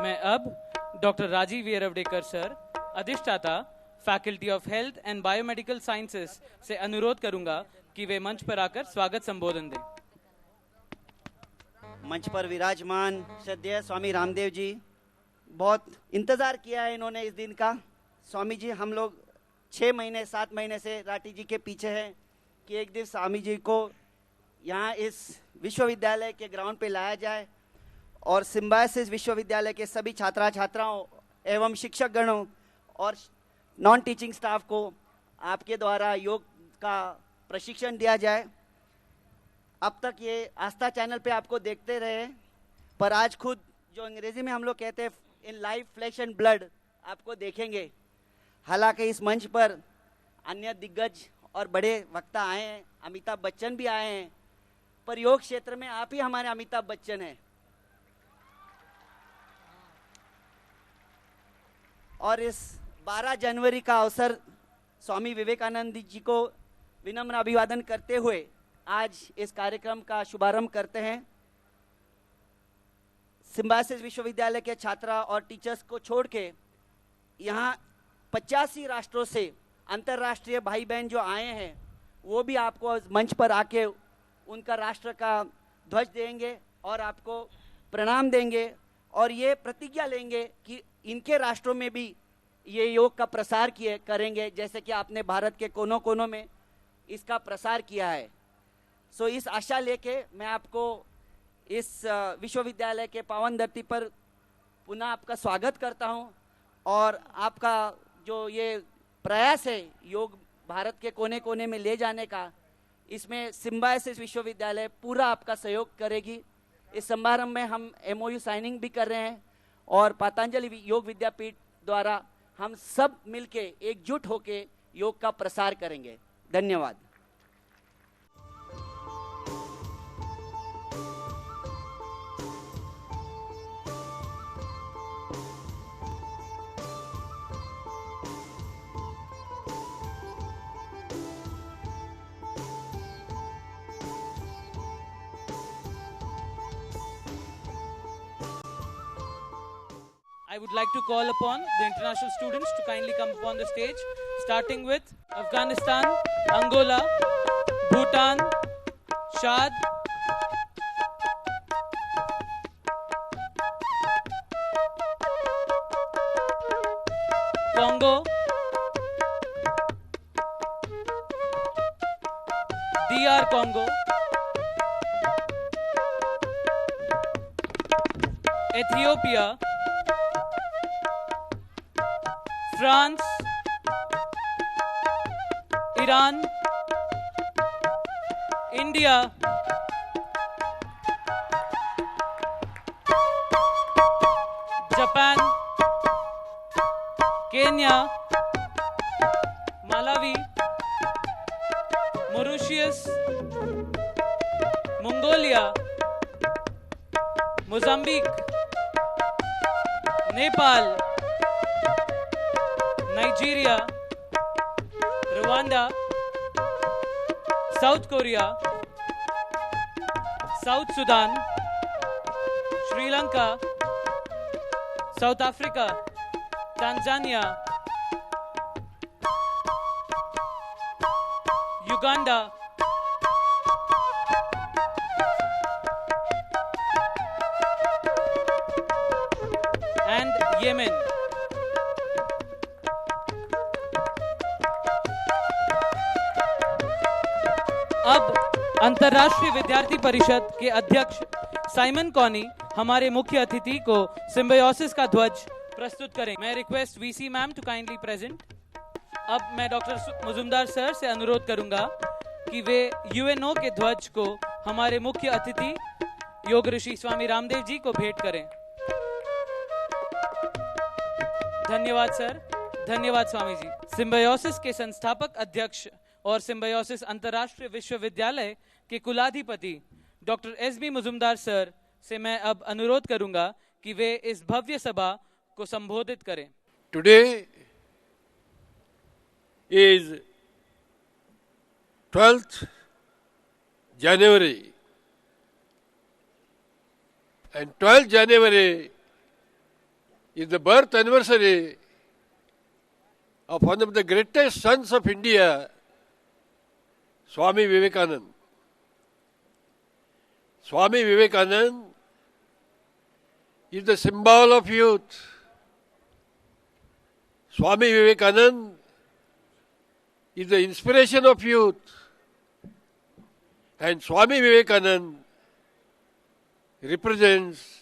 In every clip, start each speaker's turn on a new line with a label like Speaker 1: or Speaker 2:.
Speaker 1: मैं अब doctor Rajiv Yerawdekar sir, अधिष्ठाता faculty of health and biomedical sciences से अनुरोध करूंगा कि वे मंच पर आकर स्वागत संबोधन दें।
Speaker 2: मंच पर विराजमान श्रद्धेय स्वामी रामदेव जी, बहुत इंतजार किया है इन्होंने इस दिन का। स्वामी जी, हम लोग 6 महीने 7 महीने से राठी जी के पीछे हैं कि एक दिन स्वामी जी को यहाँ इस विश्वविद्यालय के ग्राउंड पे लाया जाए और सिम्बायोसिस विश्वविद्यालय के सभी छात्रा छात्राओं एवं शिक्षक गणों और नॉन टीचिंग स्टाफ को आपके द्वारा योग का प्रशिक्षण दिया जाए। अब तक ये आस्था चैनल पे आपको देखते रहे, पर आज खुद जो अंग्रेजी में हम लोग कहते हैं इन लाइव फ्लैश एंड ब्लड आपको देखेंगे। हालांकि इस मंच पर अन्य दिग्गज और बड़े वक्ता आए हैं, अमिताभ बच्चन भी आए हैं, पर योग क्षेत्र में आप ही हमारे अमिताभ बच्चन हैं। और इस 12 जनवरी का अवसर स्वामी विवेकानंद जी को विनम्र अभिवादन करते हुए आज इस कार्यक्रम का शुभारंभ करते हैं। सिम्बायोसिस विश्वविद्यालय के छात्रा और टीचर्स को छोड़ के यहाँ 85 राष्ट्रों से अंतर्राष्ट्रीय भाई बहन जो आए हैं, वो भी आपको मंच पर आके उनका राष्ट्र का ध्वज देंगे और आपको प्रणाम देंगे और ये प्रतिज्ञा लेंगे कि इनके राष्ट्रों में भी ये योग का प्रसार करेंगे, जैसे कि आपने भारत के कोनों कोनों में इसका प्रसार किया है। सो इस आशा लेके मैं आपको इस विश्वविद्यालय के पावन धरती पर पुनः आपका स्वागत करता हूं और आपका जो ये प्रयास है योग भारत के कोने कोने में ले जाने का, इसमें सिम्बायोसिस विश्वविद्यालय पूरा आपका सहयोग करेगी। इस समारंभ में हम MOU साइनिंग भी कर रहे हैं और पतंजलि योग विद्यापीठ द्वारा हम सब मिलके एकजुट होके योग का प्रसार करेंगे। धन्यवाद।
Speaker 1: I would like to call upon the international students to kindly come upon the stage, starting with Afghanistan, Angola, Bhutan, Shad, Congo, DR Congo, Ethiopia, France, Iran, India, Japan, Kenya, Malawi, Mauritius, Mongolia, Mozambique, Nepal, Nigeria, Rwanda, South Korea, South Sudan, Sri Lanka, South Africa, Tanzania, Uganda, and Yemen. अब अंतर्राष्ट्रीय विद्यार्थी परिषद के अध्यक्ष Simon Connie हमारे मुख्य अतिथि को सिम्बायोसिस का ध्वज प्रस्तुत करें। मैं request VC ma'am to kindly present. अब मैं डॉक्टर मुजुमदार सर से अनुरोध करूंगा कि वे UNO के ध्वज को हमारे मुख्य अतिथि योग ऋषि स्वामी रामदेव जी को भेंट करें। धन्यवाद सर, धन्यवाद स्वामी जी। सिम्बायोसिस के संस्थापक अध्यक्ष और सिम्बायोसिस अंतर्राष्ट्रीय विश्वविद्यालय के कुलाधिपति डॉक्टर SB मुजुमदार सर से मैं अब अनुरोध करूंगा कि वे इस भव्य सभा को संबोधित करें।
Speaker 3: Today is 12th January, and 12th January is the birth anniversary of one of the greatest sons of India, Swami Vivekananda. Swami Vivekananda is the symbol of youth. Swami Vivekananda is the inspiration of youth. And Swami Vivekananda represents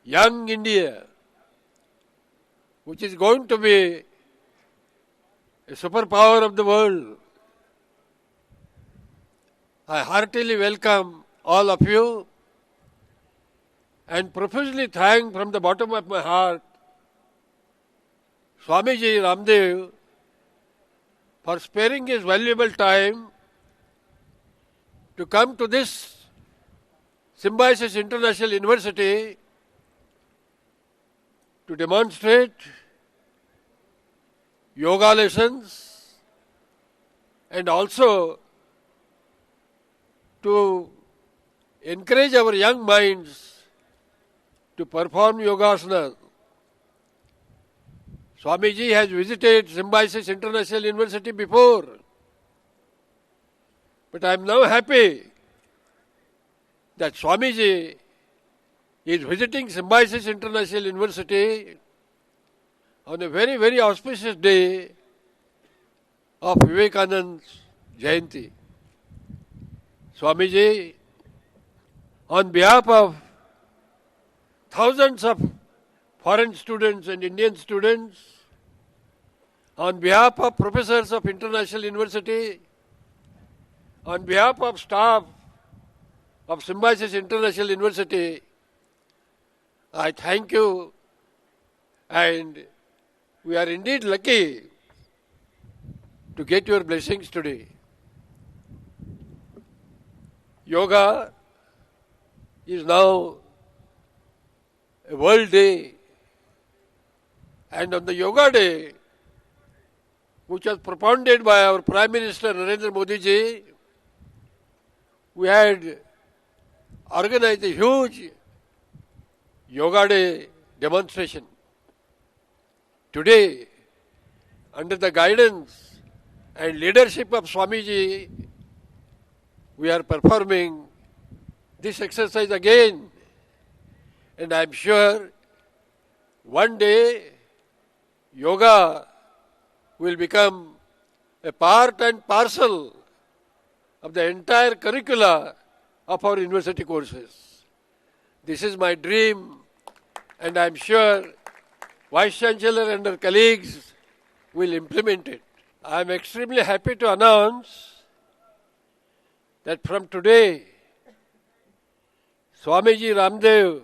Speaker 3: young India, which is going to be a superpower of the world. I heartily welcome all of you and profusely thank from the bottom of my heart Swamiji Ramdev for sparing his valuable time to come to this Symbiosis International University to demonstrate yoga lessons and also to encourage our young minds to perform yogasana. Swamiji has visited Symbiosis International University before, but I am now happy that Swamiji is visiting Symbiosis International University on a very, very auspicious day of Vivekananda's Jayanti. Swamiji, on behalf of thousands of foreign students and Indian students, on behalf of professors of International University, on behalf of staff of Symbiosis International University, I thank you, and we are indeed lucky to get your blessings today. Yoga is now a world day, and on the Yoga Day, which was propounded by our Prime Minister Narendra Modi ji, we had organized a huge Yoga Day demonstration. Today, under the guidance and leadership of Swamiji, we are performing this exercise again, and I am sure one day yoga will become a part and parcel of the entire curricula of our university courses. This is my dream, and I am sure Vice Chancellor and her colleagues will implement it. I am extremely happy to announce that from today, Swamiji Ramdev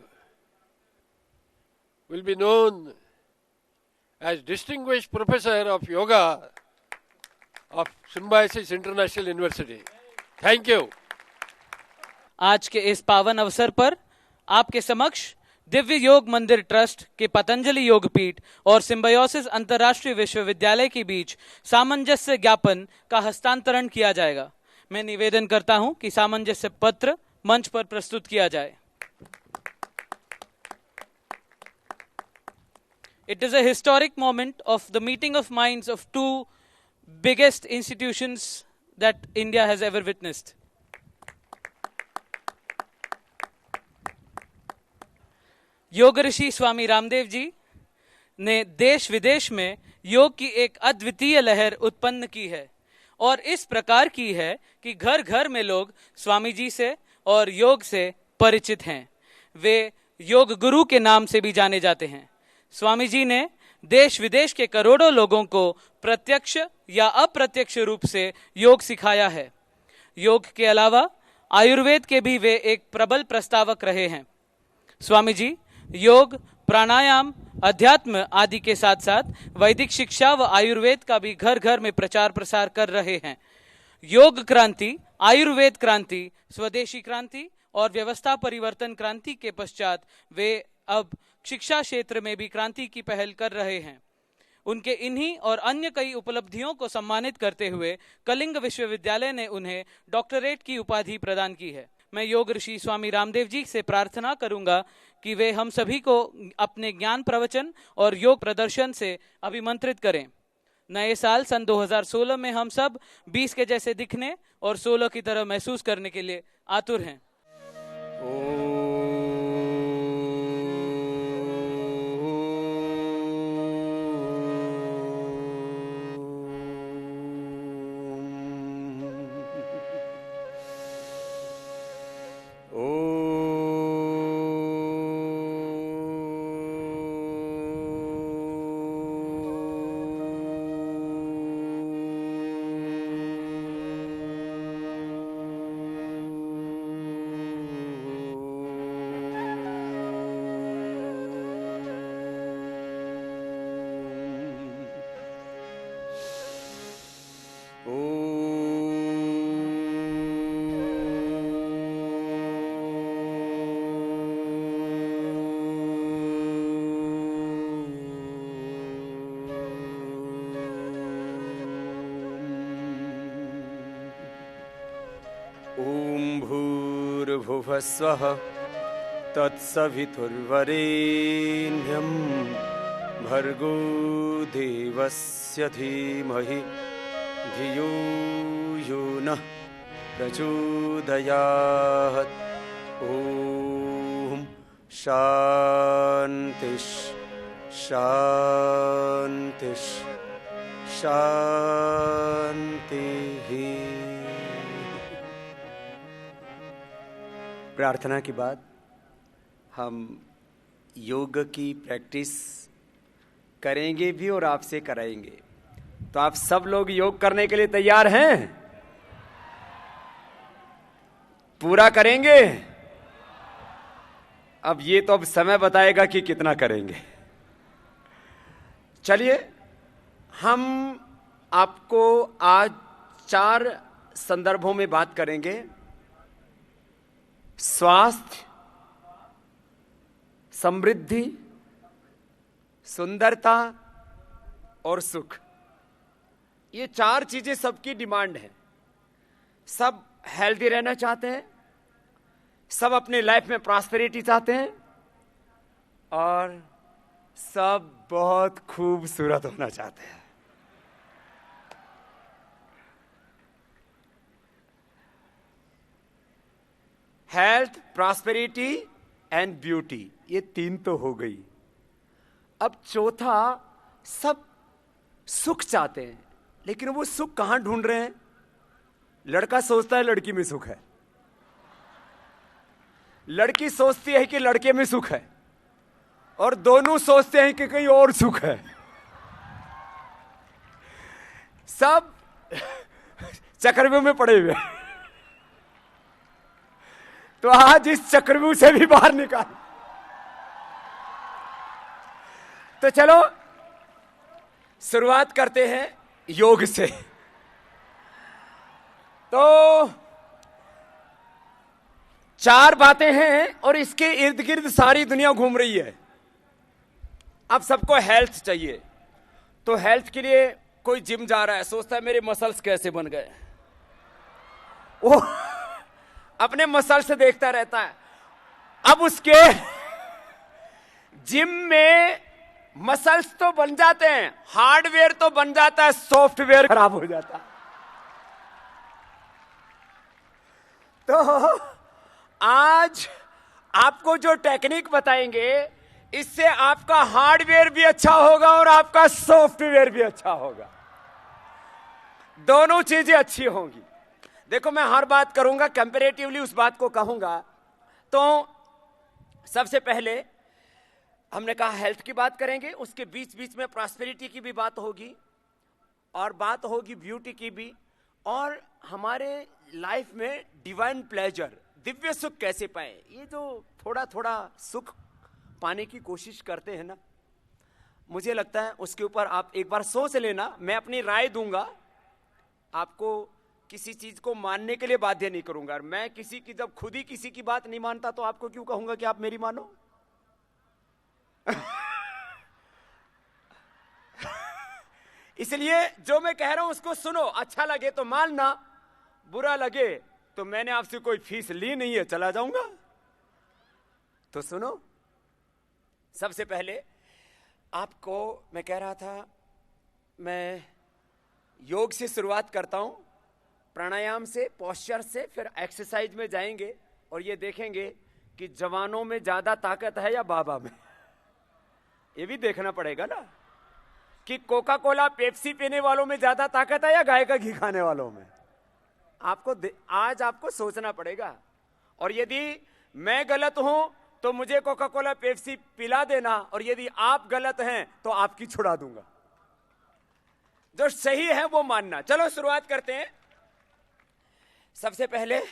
Speaker 3: will be known as Distinguished Professor of Yoga of Symbiosis International University. Thank you.
Speaker 1: आज के इस पावन अवसर पर आपके समक्ष दिव्य योग मंदिर ट्रस्ट के पतंजलि योगपीठ और सिम्बायोसिस अंतर्राष्ट्रीय विश्वविद्यालय के बीच सामंजस्य ज्ञापन का हस्तांतरण किया जाएगा। मैं निवेदन करता हूं कि सामंजस्य पत्र मंच पर प्रस्तुत किया जाए। It is a historic moment of the meeting of minds of two biggest institutions that India has ever witnessed. योग ऋषि स्वामी रामदेव जी ने देश विदेश में योग की एक अद्वितीय लहर उत्पन्न की है और इस प्रकार की है कि घर घर में लोग स्वामी जी से और योग से परिचित हैं। वे योग गुरु के नाम से भी जाने जाते हैं। स्वामी जी ने देश विदेश के करोड़ों लोगों को प्रत्यक्ष या अप्रत्यक्ष रूप से योग सिखाया है। योग के अलावा आयुर्वेद के भी वे एक प्रबल प्रस्तावक रहे हैं। स्वामी जी योग, प्राणायाम, अध्यात्म आदि के साथ साथ वैदिक शिक्षा व आयुर्वेद का भी घर घर में प्रचार प्रसार कर रहे हैं। योग क्रांति, आयुर्वेद क्रांति, स्वदेशी क्रांति और व्यवस्था परिवर्तन क्रांति के पश्चात वे अब शिक्षा क्षेत्र में भी क्रांति की पहल कर रहे हैं। उनके इन्हीं और अन्य कई उपलब्धियों को सम्मानित करते हुए कलिंग विश्वविद्यालय ने उन्हें डॉक्टरेट की उपाधि प्रदान की है। मैं योग ऋषि स्वामी रामदेव जी से प्रार्थना करूंगा कि वे हम सभी को अपने ज्ञान प्रवचन और योग प्रदर्शन से अभिमंत्रित करें। नए साल सन 2016 में हम सब 20 के जैसे दिखने और 16 की तरह महसूस करने के लिए आतुर हैं।
Speaker 4: ॐ भूर्भुवः स्वः तत्सवितुर्वरेण्यं भर्गो देवस्य धीमहि धियो यो नः प्रचोदयात्। ॐ शान्तिः शान्तिः शान्तिः। प्रार्थना के बाद हम योग की प्रैक्टिस करेंगे भी और आपसे कराएंगे। तो आप सब लोग योग करने के लिए तैयार हैं? पूरा करेंगे? अब ये तो अब समय बताएगा कि कितना करेंगे। चलिए, हम आपको आज 4 संदर्भों में बात करेंगे। स्वास्थ्य, समृद्धि, सुंदरता और सुख। ये 4 चीजें सबकी डिमांड है। सब हेल्दी रहना चाहते हैं, सब अपने लाइफ में प्रॉस्पेरिटी चाहते हैं और सब बहुत खूबसूरत होना चाहते हैं। हेल्थ, प्रॉस्पेरिटी एंड ब्यूटी, ये 3 तो हो गई। अब चौथा, सब सुख चाहते हैं, लेकिन वो सुख कहां ढूंढ रहे हैं? लड़का सोचता है लड़की में सुख है, लड़की सोचती है कि लड़के में सुख है, और दोनों सोचते हैं कि कहीं और सुख है। सब चक्रव्यूह में पड़े हुए। तो आज इस चक्रव्यूह से भी बाहर निकाल। तो चलो शुरुआत करते हैं योग से। तो 4 बातें हैं और इसके इर्द गिर्द सारी दुनिया घूम रही है। अब सबको हेल्थ चाहिए, तो हेल्थ के लिए कोई जिम जा रहा है, सोचता है मेरे मसल्स कैसे बन गए। वो अपने मसल से देखता रहता है। अब उसके जिम में मसल्स तो बन जाते हैं, हार्डवेयर तो बन जाता है, सॉफ्टवेयर खराब हो जाता है। तो आज आपको जो टेक्निक बताएंगे, इससे आपका हार्डवेयर भी अच्छा होगा और आपका सॉफ्टवेयर भी अच्छा होगा। दोनों चीजें अच्छी होंगी। देखो, मैं हर बात करूंगा कंपैरेटिवली उस बात को कहूंगा। तो सबसे पहले हमने कहा हेल्थ की बात करेंगे, उसके बीच बीच में प्रॉस्पेरिटी की भी बात होगी और बात होगी ब्यूटी की भी, और हमारे लाइफ में डिवाइन प्लेजर, दिव्य सुख कैसे पाए। ये जो थोड़ा थोड़ा सुख पाने की कोशिश करते हैं ना, मुझे लगता है उसके ऊपर आप एक बार सोच लेना। मैं अपनी राय दूंगा, आपको किसी चीज को मानने के लिए बाध्य नहीं करूंगा। मैं किसी की, जब खुद ही किसी की बात नहीं मानता तो आपको क्यों कहूंगा कि आप मेरी मानो। इसलिए जो मैं कह रहा हूं उसको सुनो, अच्छा लगे तो मानना, बुरा लगे तो मैंने आपसे कोई फीस ली नहीं है, चला जाऊंगा। तो सुनो, सबसे पहले आपको मैं कह रहा था, मैं योग से शुरुआत करता हूं, प्राणायाम से, पोस्चर से, फिर एक्सरसाइज में जाएंगे और ये देखेंगे कि जवानों में ज्यादा ताकत है या बाबा में। ये भी देखना पड़ेगा ना कि कोका कोला पेप्सी पीने वालों में ज्यादा ताकत है या गाय का घी खाने वालों में। आज आपको सोचना पड़ेगा। और यदि मैं गलत हूं तो मुझे कोका कोला पेप्सी पिला देना, और यदि आप गलत हैं तो आपकी छुड़ा दूंगा। जो सही है वो मानना। चलो शुरुआत करते हैं। सबसे पहले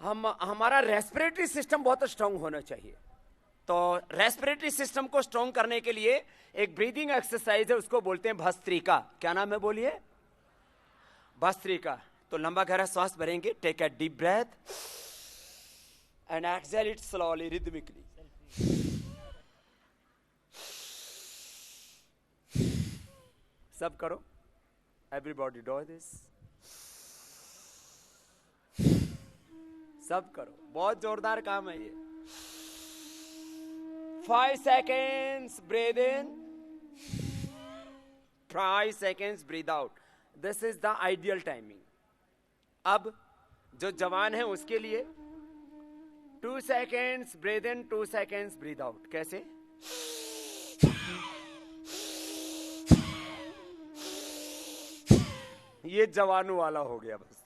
Speaker 4: हमारा रेस्पिरेटरी सिस्टम बहुत स्ट्रांग होना चाहिए। तो रेस्पिरेटरी सिस्टम को स्ट्रांग करने के लिए एक ब्रीदिंग एक्सरसाइज है, उसको बोलते हैं भस्त्रिका। क्या नाम है बोलिए? भस्त्रिका। तो लंबा गहरा सांस भरेंगे, take a deep breath and exhale it slowly, rhythmically. सब करो, एवरीबॉडी डू दिस। सब करो, बहुत जोरदार काम है ये। 5 seconds breathe in, 5 seconds breathe out. This is the ideal timing. अब जो जवान है उसके लिए 2 seconds breathe in, 2 seconds breathe out. कैसे? ये जवानों वाला हो गया बस।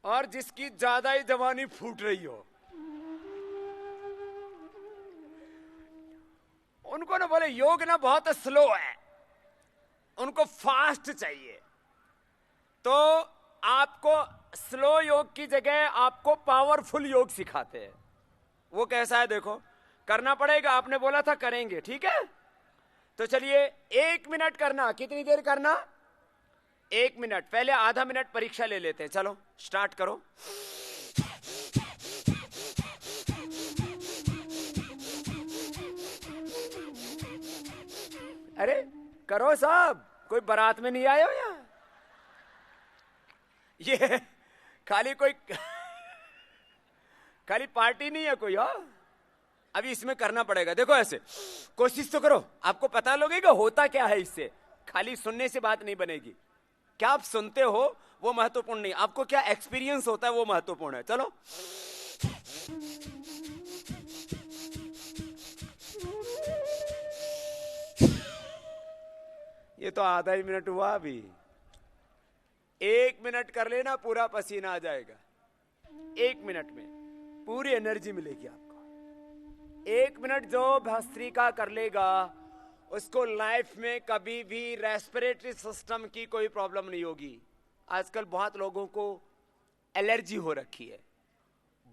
Speaker 4: और जिसकी ज्यादा ही जवानी फूट रही हो, उनको ना बोले योग ना बहुत स्लो है, उनको फास्ट चाहिए। तो आपको स्लो योग की जगह आपको पावरफुल योग सिखाते हैं। वो कैसा है देखो, करना पड़ेगा। आपने बोला था करेंगे, ठीक है? तो चलिए 1 मिनट करना। कितनी देर करना? 1 मिनट। पहले आधा मिनट परीक्षा ले लेते हैं। चलो स्टार्ट करो। अरे करो साहब, कोई बारात में नहीं आए हो यहाँ? ये खाली पार्टी नहीं है कोई। हाँ, अभी इसमें करना पड़ेगा। देखो ऐसे कोशिश तो करो, आपको पता लगेगा होता क्या है। इससे खाली सुनने से बात नहीं बनेगी। क्या आप सुनते हो वो महत्वपूर्ण नहीं, आपको क्या एक्सपीरियंस होता है वो महत्वपूर्ण है। चलो ये तो आधा ही मिनट हुआ। अभी 1 मिनट कर लेना, पूरा पसीना आ जाएगा। 1 मिनट में पूरी एनर्जी मिलेगी आपको। 1 मिनट जो भस्त्रिका कर लेगा उसको लाइफ में कभी भी रेस्पिरेटरी सिस्टम की कोई प्रॉब्लम नहीं होगी। आजकल बहुत लोगों को एलर्जी हो रखी है,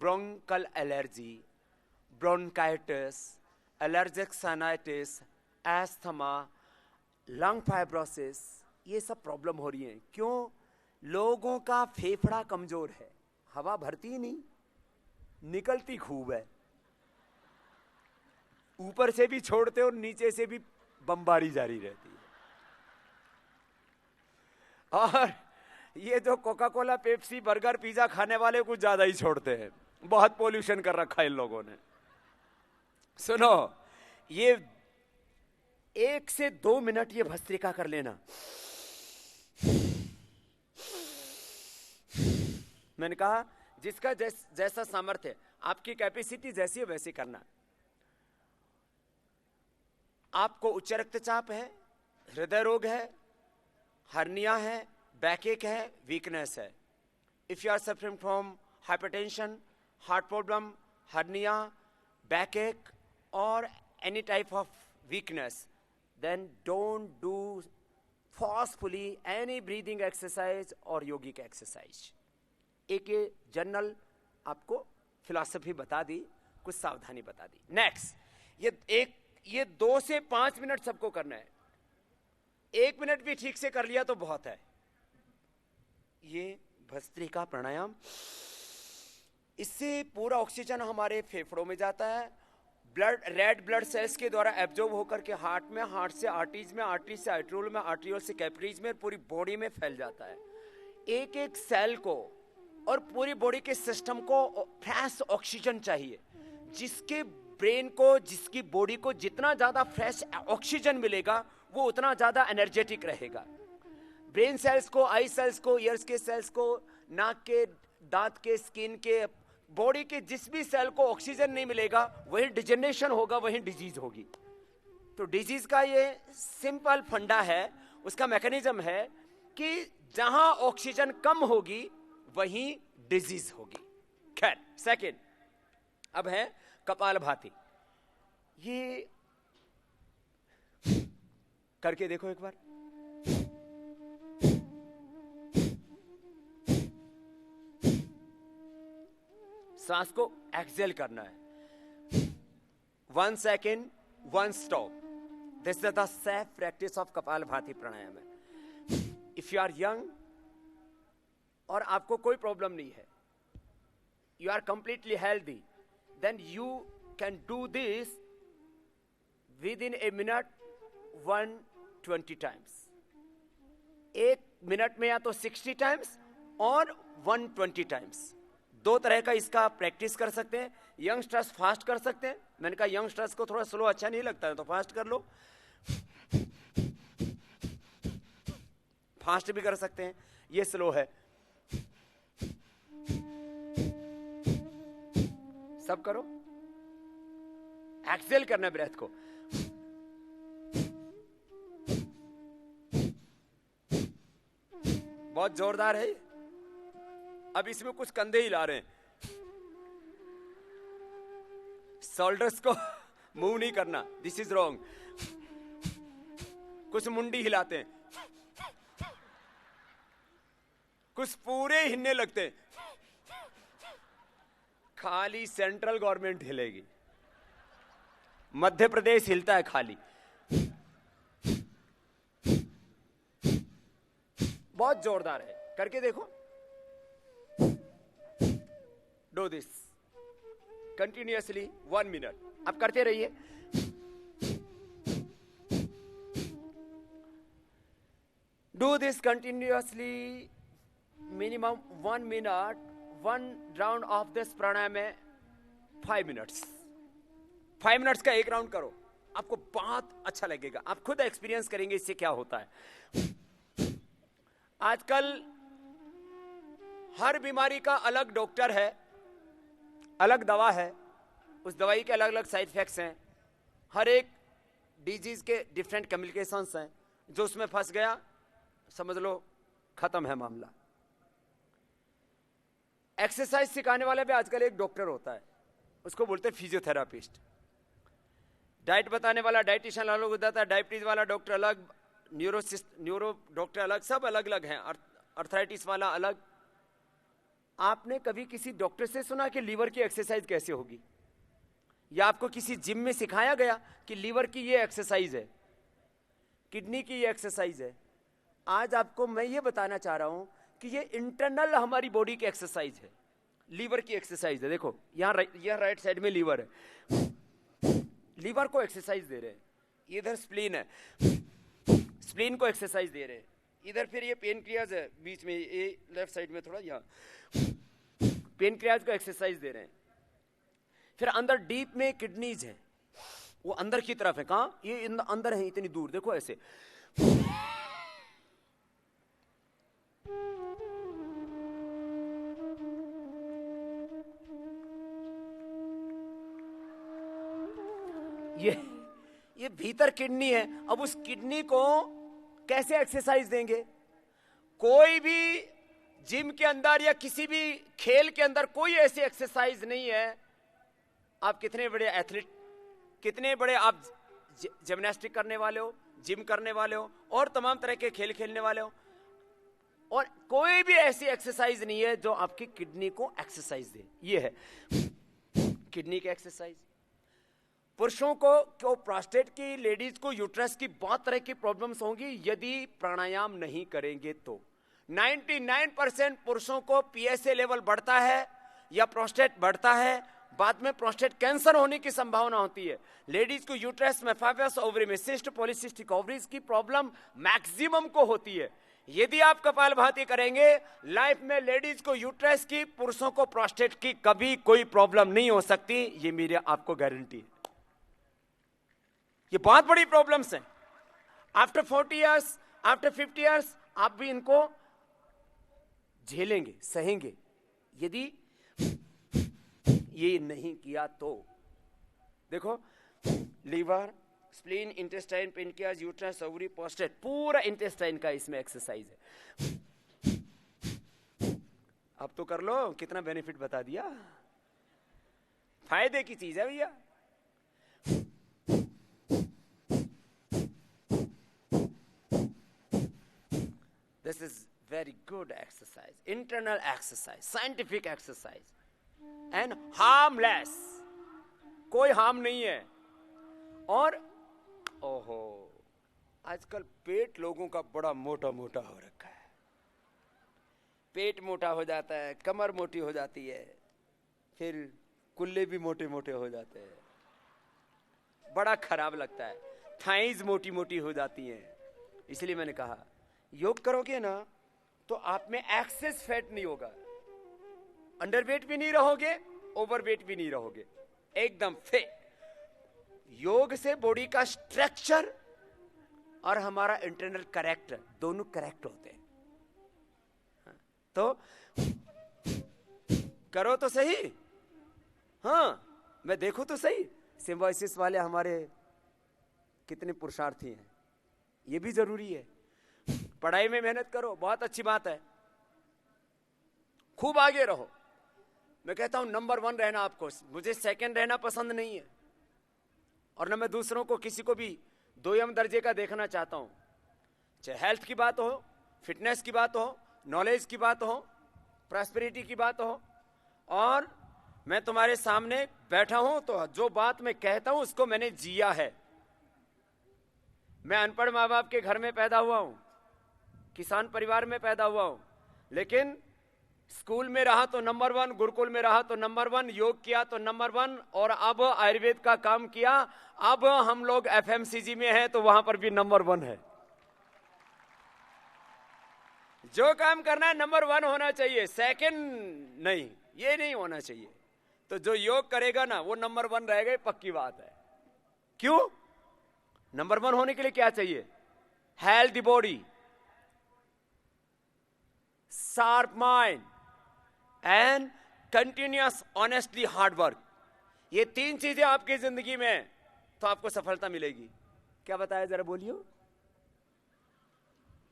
Speaker 4: bronchial allergy, bronchitis, allergic sinusitis, asthma, lung fibrosis, ये सब प्रॉब्लम हो रही है। क्यों? लोगों का फेफड़ा कमजोर है, हवा भरती ही नहीं, निकलती खूब है, ऊपर से भी छोड़ते और नीचे से भी बमबारी जारी रहती है। और ये जो Coca Cola Pepsi burger pizza खाने वाले कुछ ज्यादा ही छोड़ते हैं, बहुत पोल्यूशन कर रखा है इन लोगों ने। सुनो, ये 1 से 2 मिनट ये भस्त्रिका कर लेना। मैंने कहा जिसका जैसा सामर्थ्य, आपकी कैपेसिटी जैसी है वैसे करना। आपको उच्च रक्तचाप है, हृदय रोग है, हर्निया है, बैकएक है, वीकनेस है। If you are suffering from hypertension, heart problem, hernia, backache और any type of weakness, then don't do forcefully any breathing exercise और योगिक एक्सरसाइज। एक ये जनरल आपको फिलॉसफी बता दी, कुछ सावधानी बता दी। नेक्स्ट, ये 2 से 5 मिनट सबको करना है। 1 मिनट भी ठीक से कर लिया तो बहुत है। ये भस्त्रिका प्राणायाम, इससे पूरा ऑक्सीजन हमारे फेफड़ों में जाता है, रेड ब्लड सेल्स के द्वारा एब्जॉर्ब होकर के हार्ट में, हार्ट से आर्टरीज में, आर्टरीज से आर्ट्रियोल में, आर्ट्रियोल से कैपिलरीज में, पूरी बॉडी में फैल जाता है। एक एक सेल को और पूरी बॉडी के सिस्टम को फ्रेश ऑक्सीजन चाहिए। जिसके ब्रेन को, जिसकी बॉडी को जितना ज्यादा फ्रेश ऑक्सीजन मिलेगा वो उतना ज्यादा एनर्जेटिक रहेगा। ब्रेन सेल्स को, आई सेल्स को, ईयर्स के सेल्स को, नाक के, दांत के, स्किन के, बॉडी के जिस भी सेल को ऑक्सीजन नहीं मिलेगा वही डिजेनरेशन होगा, वही डिजीज होगी। तो डिजीज का ये सिंपल फंडा है, उसका मैकेनिज्म है कि जहां ऑक्सीजन कम होगी वहीं डिजीज होगी। खैर, सेकंड अब है कपालभाति। ये करके देखो एक बार। सांस को एक्सेल करना है। 1 second 1 stop. This is the safe practice of kapalbhati pranayama है। इफ यू आर यंग और आपको कोई प्रॉब्लम नहीं है, you are completely healthy, then you can do this within a minute 120 times. 1 मिनट में या तो 60 टाइम्स और 120 टाइम्स, 2 तरह का इसका प्रैक्टिस कर सकते हैं। यंगस्टर्स फास्ट कर सकते हैं। मैंने कहा यंगस्टर्स को थोड़ा स्लो अच्छा नहीं लगता है तो फास्ट कर लो। फास्ट भी कर सकते हैं, ये स्लो है। सब करो, एक्सेल करना है ब्रेथ को। बहुत जोरदार है। अब इसमें कुछ कंधे हिला रहे हैं, शोल्डर्स को मूव नहीं करना, दिस इज रॉन्ग। कुछ मुंडी हिलाते हैं, कुछ पूरे हिलने लगते हैं। खाली सेंट्रल गवर्नमेंट हिलेगी, मध्य प्रदेश हिलता है खाली। बहुत जोरदार है, करके देखो। Do this continuously 1 minute. अब करते रहिए। Do this continuously minimum 1 minute. 1 round of this pranayama में 5 मिनट्स। 5 मिनट्स का एक राउंड करो, आपको बहुत अच्छा लगेगा। आप खुद एक्सपीरियंस करेंगे इससे क्या होता है। आजकल हर बीमारी का अलग डॉक्टर है, अलग दवा है, उस दवाई के अलग अलग साइड इफेक्ट्स हैं। हर एक डिजीज के डिफरेंट कम्युनिकेशंस हैं। जो उसमें फंस गया समझ लो खत्म है मामला। एक्सरसाइज सिखाने वाले भी आजकल एक डॉक्टर होता है, उसको बोलते हैं फिजियोथेरापिस्ट। डाइट बताने वाला डाइटिशियन अलग होता है, डायबिटीज वाला डॉक्टर अलग, न्यूरो डॉक्टर अलग, सब अलग अलग हैं। अर्थराइटिस वाला अलग। आपने कभी किसी डॉक्टर से सुना कि लीवर की एक्सरसाइज कैसे होगी? या आपको किसी जिम में सिखाया गया कि लीवर की ये एक्सरसाइज है, किडनी की ये एक्सरसाइज है? आज आपको मैं ये बताना चाह रहा हूं कि ये इंटरनल हमारी बॉडी की एक्सरसाइज है, लीवर की एक्सरसाइज है। देखो यहाँ राइट साइड में लीवर है, लीवर को एक्सरसाइज दे रहे हैं। इधर स्प्लीन है, स्प्लीन को एक्सरसाइज दे रहे हैं। इधर फिर ये पेनक्रियाज है बीच में, ये लेफ्ट साइड में थोड़ा, यहाँ पेनक्रियाज को एक्सरसाइज दे रहे हैं। फिर अंदर डीप में किडनीज है, वो अंदर की तरफ है। कहाँ? ये अंदर है, इतनी दूर। देखो ऐसे। ये भीतर किडनी है। अब उस किडनी को कैसे एक्सरसाइज देंगे? कोई भी जिम के अंदर या किसी भी खेल के अंदर कोई ऐसी एक्सरसाइज नहीं है। आप कितने बड़े एथलीट, कितने बड़े आप जिम्नास्टिक करने वाले हो, जिम करने वाले हो और तमाम तरह के खेल खेलने वाले हो, और कोई भी ऐसी एक्सरसाइज नहीं है जो आपकी किडनी को एक्सरसाइज दे। ये है किडनी की एक्सरसाइज। पुरुषों को प्रोस्टेट की, लेडीज को यूट्रस की बहुत तरह की प्रॉब्लम्स होंगी यदि प्राणायाम नहीं करेंगे तो। 99% पुरुषों को पीएसए लेवल बढ़ता है या प्रोस्टेट बढ़ता है, बाद में प्रोस्टेट कैंसर होने की संभावना होती है। लेडीज को यूट्रस में, फाइबरस ओवरी में सिस्ट, पॉलीसिस्टिक ओवरीज की प्रॉब्लम मैक्सिमम को होती है। यदि आप कपालभाति करेंगे, लाइफ में लेडीज को यूट्रस की, पुरुषों को प्रोस्टेट की कभी कोई प्रॉब्लम नहीं हो सकती, ये मेरी आपको गारंटी है। ये बहुत बड़ी प्रॉब्लम्स हैं। आफ्टर 40 इयर्स, आफ्टर 50 इयर्स आप भी इनको झेलेंगे, सहेंगे। यदि ये नहीं किया तो देखो, liver, spleen, intestine, pancreas, uterus, ovary, prostate, पूरा इंटेस्टाइन का इसमें एक्सरसाइज है। अब तो कर लो, कितना बेनिफिट बता दिया, फायदे की चीज है भैया। This is very good exercise, internal exercise, scientific exercise and harmless, कोई हार्म नहीं है। और ओहो, आजकल पेट लोगों का बड़ा मोटा मोटा हो रखा है। पेट मोटा हो जाता है, कमर मोटी हो जाती है, फिर कुल्ले भी मोटे मोटे हो जाते हैं, बड़ा खराब लगता है। थाइज मोटी मोटी हो जाती हैं। इसलिए मैंने कहा योग करोगे ना तो आप में एक्सेस फैट नहीं होगा, अंडरवेट भी नहीं रहोगे, ओवरवेट भी नहीं रहोगे, एकदम फिट। योग से बॉडी का स्ट्रक्चर और हमारा इंटरनल कैरेक्टर दोनों करेक्ट होते हैं। तो करो तो सही। हाँ, मैं देखूं तो सही, सिम्बायोसिस वाले हमारे कितने पुरुषार्थी हैं, ये भी जरूरी है। पढ़ाई में मेहनत करो, बहुत अच्छी बात है, खूब आगे रहो। मैं कहता हूं नंबर 1 रहना आपको, मुझे सेकंड रहना पसंद नहीं है, और न मैं दूसरों को किसी को भी दोयम दर्जे का देखना चाहता हूं। चाहे हेल्थ की बात हो, फिटनेस की बात हो, नॉलेज की बात हो, प्रॉस्पेरिटी की बात हो। और मैं तुम्हारे सामने बैठा हूं तो जो बात मैं कहता हूं उसको मैंने जिया है। मैं अनपढ़ माँ बाप के घर में पैदा हुआ हूं, किसान परिवार में पैदा हुआ हूं, लेकिन स्कूल में रहा तो नंबर 1, गुरुकुल में रहा तो नंबर 1, योग किया तो नंबर 1, और अब आयुर्वेद का काम किया। अब हम लोग FMCG में हैं तो वहां पर भी नंबर 1 है। जो काम करना है नंबर 1 होना चाहिए, सेकंड नहीं, ये नहीं होना चाहिए। तो जो योग करेगा ना वो नंबर 1 रहेगा, पक्की बात है। क्यों? नंबर 1 होने के लिए क्या चाहिए? Healthy body, sharp mind and continuous honestly hard work. ये 3 चीजें आपकी जिंदगी में तो आपको सफलता मिलेगी। क्या बताया जरा बोलियो?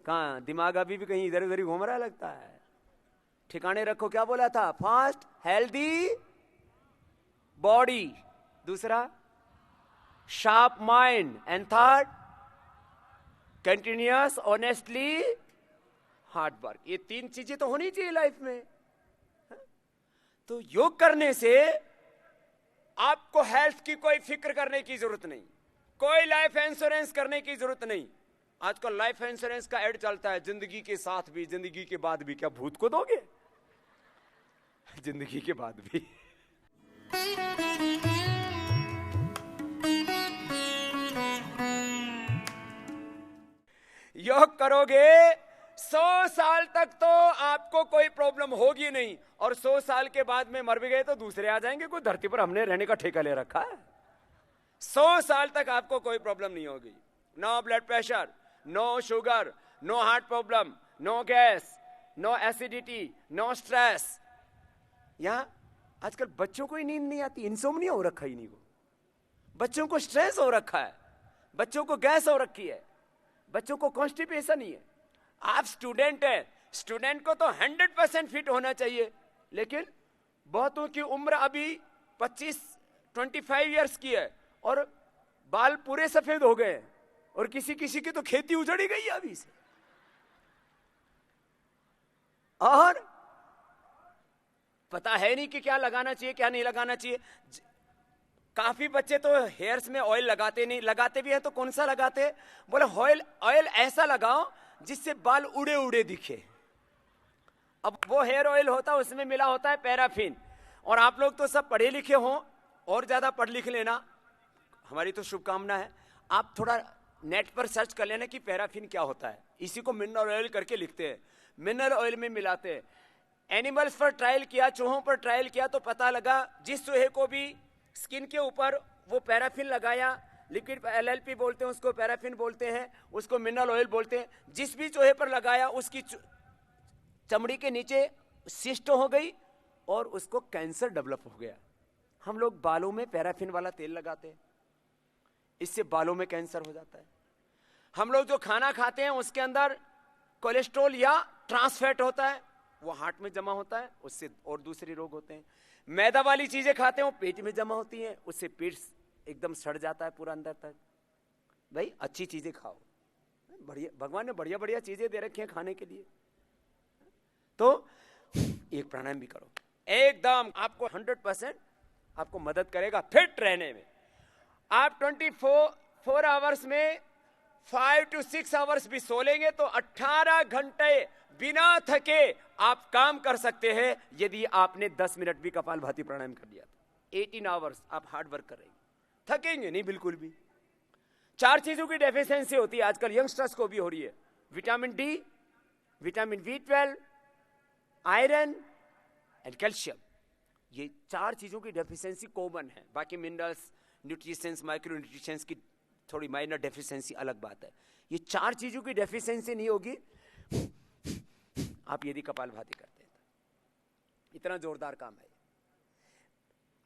Speaker 4: कहां दिमाग अभी भी कहीं इधर उधर घूम रहा लगता है। ठिकाने रखो। क्या बोला था? फर्स्ट हेल्दी बॉडी, दूसरा sharp mind, and third continuous honestly hard work. ये 3 चीजें तो होनी चाहिए लाइफ में। तो योग करने से आपको हेल्थ की कोई फिक्र करने की जरूरत नहीं, कोई लाइफ इंश्योरेंस करने की जरूरत नहीं। आजकल लाइफ इंश्योरेंस का एड चलता है, जिंदगी के साथ भी, जिंदगी के बाद भी। क्या भूत को दोगे? जिंदगी के बाद भी। योग करोगे 100 साल तक तो आपको कोई प्रॉब्लम होगी नहीं, और 100 साल के बाद में मर भी गए तो दूसरे आ जाएंगे। कोई धरती पर हमने रहने का ठेका ले रखा है। 100 साल तक आपको कोई प्रॉब्लम नहीं होगी। No blood pressure, no sugar, no heart problem, no gas, no acidity, no stress. यहां आजकल बच्चों को ही नींद नहीं आती, इंसोम्निया हो रखा ही नहीं। वो बच्चों को स्ट्रेस हो रखा है, बच्चों को गैस हो रखी है, बच्चों को कॉन्स्टिपेशन ही है। आप स्टूडेंट हैं, स्टूडेंट को तो 100% फिट होना चाहिए, लेकिन बहुतों की उम्र अभी 25 इयर्स की है और बाल पूरे सफेद हो गए, और किसी किसी की तो खेती उजड़ी गई है अभी से। और पता है नहीं कि क्या लगाना चाहिए, क्या नहीं लगाना चाहिए। काफी बच्चे तो हेयर्स में ऑयल लगाते नहीं, लगाते भी हैं तो कौन सा लगाते? बोले ऑयल ऐसा लगाओ जिससे बाल उड़े उड़े दिखे। अब वो हेयर ऑयल होता है, उसमें मिला होता है पैराफिन। और आप लोग तो सब पढ़े लिखे हो, और ज्यादा पढ़ लिख लेना, हमारी तो शुभकामना है। आप थोड़ा नेट पर सर्च कर लेना कि पैराफिन क्या होता है, इसी को मिनरल ऑयल करके लिखते हैं, मिनरल ऑयल में मिलाते हैं। एनिमल्स पर ट्रायल किया, चूहों पर ट्रायल किया तो पता लगा जिस चूहे को भी स्किन के ऊपर वो पैराफिन लगाया, लिक्विड LLP बोलते हैं उसको, पैराफिन बोलते हैं उसको, मिनरल ऑयल बोलते हैं, जिस भी चूहे पर लगाया उसकी चमड़ी के नीचे सिस्ट हो गई और उसको कैंसर डेवलप हो गया। हम लोग बालों में पैराफिन वाला तेल लगाते हैं, इससे बालों में कैंसर हो जाता है। हम लोग जो खाना खाते हैं उसके अंदर कोलेस्ट्रॉल या ट्रांस फैट होता है, वो हार्ट में जमा होता है, उससे और दूसरे रोग होते हैं। मैदा वाली चीजें खाते हैं वो पेट में जमा होती हैं, उससे पेट एकदम सड़ जाता है पूरा अंदर तक। भाई अच्छी चीजें खाओ, बढ़िया, भगवान ने बढ़िया बढ़िया चीजें दे रखी हैं खाने के लिए। तो एक प्राणायाम भी करो, एकदम आपको 100% आपको मदद करेगा फिट रहने में। आप 24 आवर्स में 5 to 6 आवर्स भी सो लेंगे तो 18 घंटे बिना थके आप काम कर सकते हैं, यदि आपने 10 मिनट भी कपालभाति प्राणायाम कर लिया तो 18 आवर्स आप हार्ड वर्क करेंगे, थकेंगे नहीं बिल्कुल भी। 4 चीजों की डेफिशिएंसी होती है आजकल, यंगस्टर्स को भी हो रही है, vitamin D, vitamin B12, iron and calcium. ये 4 चीजों की डेफिशिएंसी कॉमन है, बाकी मिनरल्स, न्यूट्रिशंस, माइक्रो न्यूट्रिशंस की थोड़ी माइनर डेफिशिएंसी अलग बात है। ये 4 चीजों की डेफिशिएंसी नहीं होगी आप यदि कपालभाति करते हैं। इतना जोरदार काम है।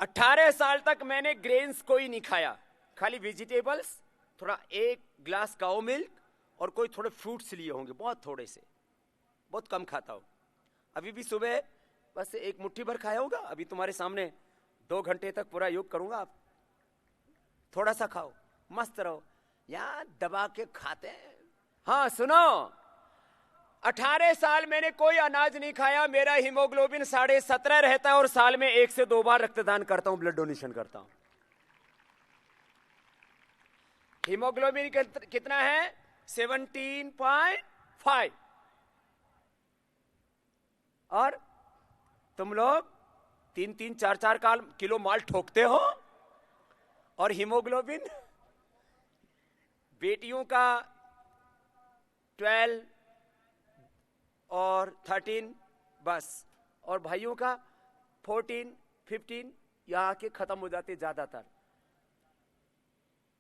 Speaker 4: 18 साल तक मैंने ग्रेन्स कोई नहीं खाया, खाली वेजिटेबल्स, थोड़ा 1 ग्लास काऊ मिल्क और कोई थोड़े फ्रूट्स लिए होंगे, बहुत थोड़े से, बहुत कम खाता हूं। अभी भी सुबह बस 1 मुट्ठी भर खाया होगा। अभी तुम्हारे सामने 2 घंटे तक पूरा योग करूंगा, आप थोड़ा सा खाओ, मस्त रहो। या दबा के खाते हैं। हाँ सुनो, 18 साल मैंने कोई अनाज नहीं खाया, मेरा हीमोग्लोबिन 17.5 रहता है और साल में 1 से 2 बार रक्तदान करता हूं, ब्लड डोनेशन करता हूं। हीमोग्लोबिन कितना है? 17.5। और तुम लोग 3-3, 4-4 किलो माल ठोकते हो और हीमोग्लोबिन बेटियों का 12 और 13 बस, और भाइयों का 14, 15 यहां के खत्म हो जाते ज्यादातर।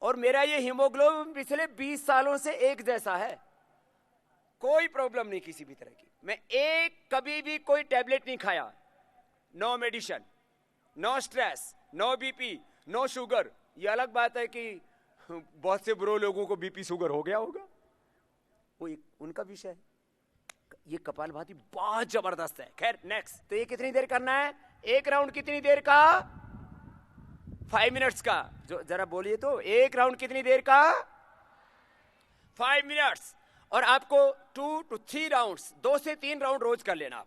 Speaker 4: और मेरा ये हीमोग्लोबिन पिछले 20 सालों से एक जैसा है, कोई प्रॉब्लम नहीं किसी भी तरह की। मैं कभी भी कोई टैबलेट नहीं खाया, no medicine, no stress, no BP, no sugar. ये अलग बात है कि बहुत से बुरे लोगों को बीपी शुगर हो गया होगा, वो उनका विषय है। ये कपालभाति बहुत जबरदस्त है। खैर नेक्स्ट, तो ये कितनी देर करना है? 1 राउंड कितनी देर का? 5 मिनट्स का। जो जरा बोलिए तो, 1 राउंड कितनी देर का? 5 मिनट्स। और आपको 2 to 3 राउंड्स, 2 से 3 राउंड रोज कर लेना।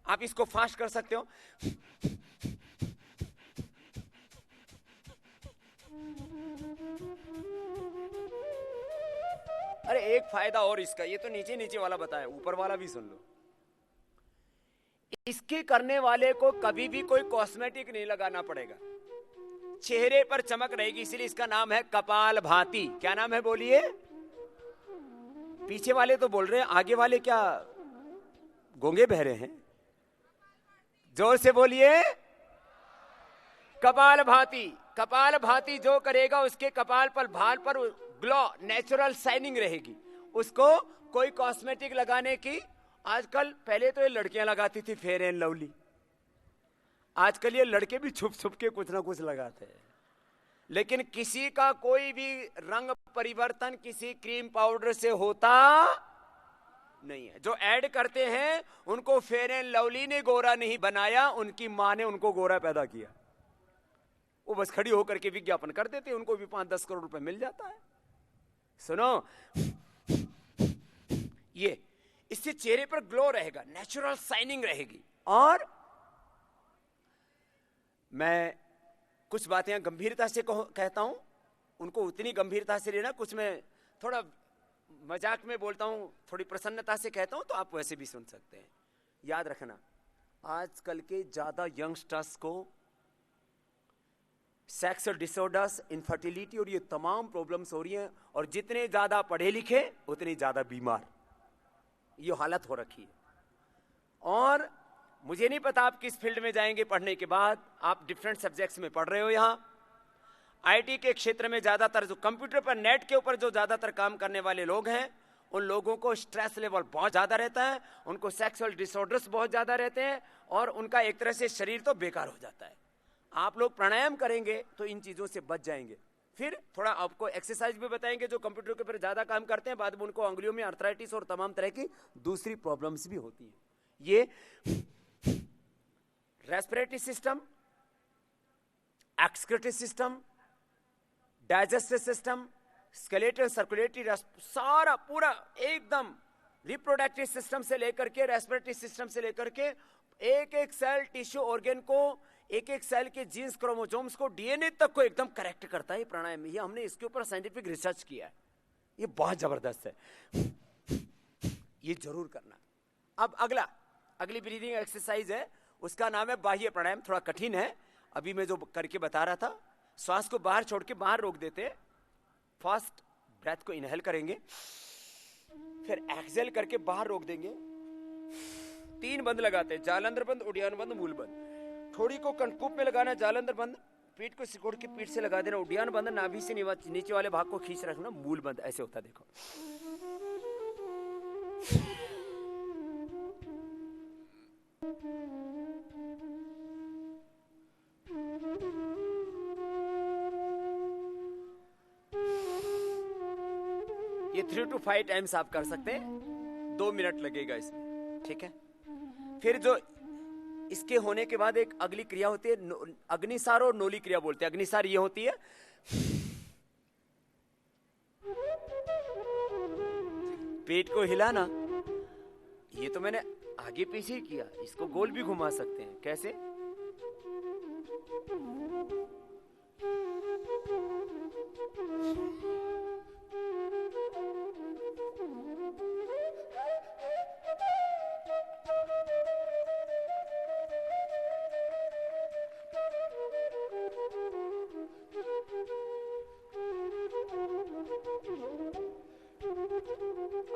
Speaker 4: आप इसको फास्ट कर सकते हो। अरे एक फायदा और इसका, ये तो नीचे नीचे वाला बताया, ऊपर वाला भी सुन लो। इसके करने वाले को कभी भी कोई कॉस्मेटिक नहीं लगाना पड़ेगा, चेहरे पर चमक रहेगी, इसलिए इसका नाम है कपालभाति। क्या नाम है बोलिए? पीछे वाले तो बोल रहे हैं, आगे वाले क्या गोंगे बहरे हैं? जोर से बोलिए, कपालभाति। कपालभाति जो करेगा उसके कपाल पर, भाल पर ग्लो, नेचुरल शाइनिंग रहेगी। उसको कोई कॉस्मेटिक लगाने की, आजकल, पहले तो ये लड़कियां लगाती थी फेयर एंड लवली, आजकल ये लड़के भी छुप छुप के कुछ ना कुछ लगाते हैं। लेकिन किसी का कोई भी रंग परिवर्तन किसी क्रीम पाउडर से होता नहीं है। जो ऐड करते हैं उनको फेयर एंड लवली ने गोरा नहीं बनाया, उनकी मां ने उनको गोरा पैदा किया। वो बस खड़ी होकर के विज्ञापन कर देते, उनको भी 5-10 करोड़ रुपए मिल जाता है। सुनो, ये इससे चेहरे पर ग्लो रहेगा, नेचुरल शाइनिंग रहेगी। और मैं कुछ बातें गंभीरता से कहता हूं, उनको उतनी गंभीरता से लेना, कुछ मैं थोड़ा मजाक में बोलता हूं, थोड़ी प्रसन्नता से कहता हूं, तो आप वैसे भी सुन सकते हैं। याद रखना, आजकल के ज्यादा यंगस्टर्स को सेक्सुअल डिसऑर्डर्स, इनफर्टिलिटी और ये तमाम प्रॉब्लम्स हो रही हैं। और जितने ज्यादा पढ़े लिखे उतने ज्यादा बीमार, ये हालत हो रखी है। और मुझे नहीं पता आप किस फील्ड में जाएंगे पढ़ने के बाद, आप डिफरेंट सब्जेक्ट्स में पढ़ रहे हो। यहाँ आईटी के क्षेत्र में ज्यादातर जो कंप्यूटर पर नेट के ऊपर जो ज्यादातर काम करने वाले लोग हैं, उन लोगों को स्ट्रेस लेवल बहुत ज्यादा रहता है, उनको सेक्सुअल डिसऑर्डर्स बहुत ज्यादा रहते हैं और उनका एक तरह से शरीर तो बेकार हो जाता है। आप लोग प्राणायाम करेंगे तो इन चीजों से बच जाएंगे। फिर थोड़ा आपको एक्सरसाइज भी बताएंगे जो कंप्यूटर के ऊपर ज्यादा काम करते हैं, बाद में उनको अंगुलियों में आर्थराइटिस और तमाम तरह की दूसरी प्रॉब्लम्स भी होती हैं। ये respiratory system, excretory system, digestive system, skeletal, circulatory, सारा पूरा एकदम रिप्रोडक्टिव सिस्टम से लेकर के रेस्पिरेटरी सिस्टम से लेकर के एक एक सेल, टिश्यू, ऑर्गन को, एक एक सेल के जीन्स, क्रोमोसोम्स को, डीएनए तक को एकदम करेक्ट करता है प्राणायाम। ये हमने इसके ऊपर साइंटिफिक रिसर्च किया है, ये बहुत जबरदस्त है, ये जरूर करना। अब अगली ब्रीदिंग एक्सरसाइज है, उसका नाम है बाह्य प्राणायाम। थोड़ा कठिन है, अभी मैं जो करके बता रहा था, श्वास को बाहर छोड़ के बाहर रोक देते हैं। फर्स्ट ब्रेथ को इनहेल करेंगे, फिर एक्सहेल करके बाहर रोक देंगे। 3 बंद लगाते हैं, जालंधर बंद, उड्डयन बंद, मूल बंद। थोड़ी को कंठकूप में लगाना, जालंधर बंद, पीठ को सिकोड़ के पीठ से लगा देना, उड्डयन बंद, नाभि से नीचे वाले भाग को खींच रखना, मूल बंद। ऐसे होता है, देखो। ये 3 to 5 टाइम्स आप कर सकते हैं, 2 मिनट लगेगा इसमें, ठीक है। फिर जो इसके होने के बाद एक अगली क्रिया होती है, अग्निसार और नोली क्रिया बोलते हैं। अग्निसार ये होती है, पेट को हिलाना। ये तो मैंने आगे पीछे ही किया, इसको गोल भी घुमा सकते हैं। कैसे?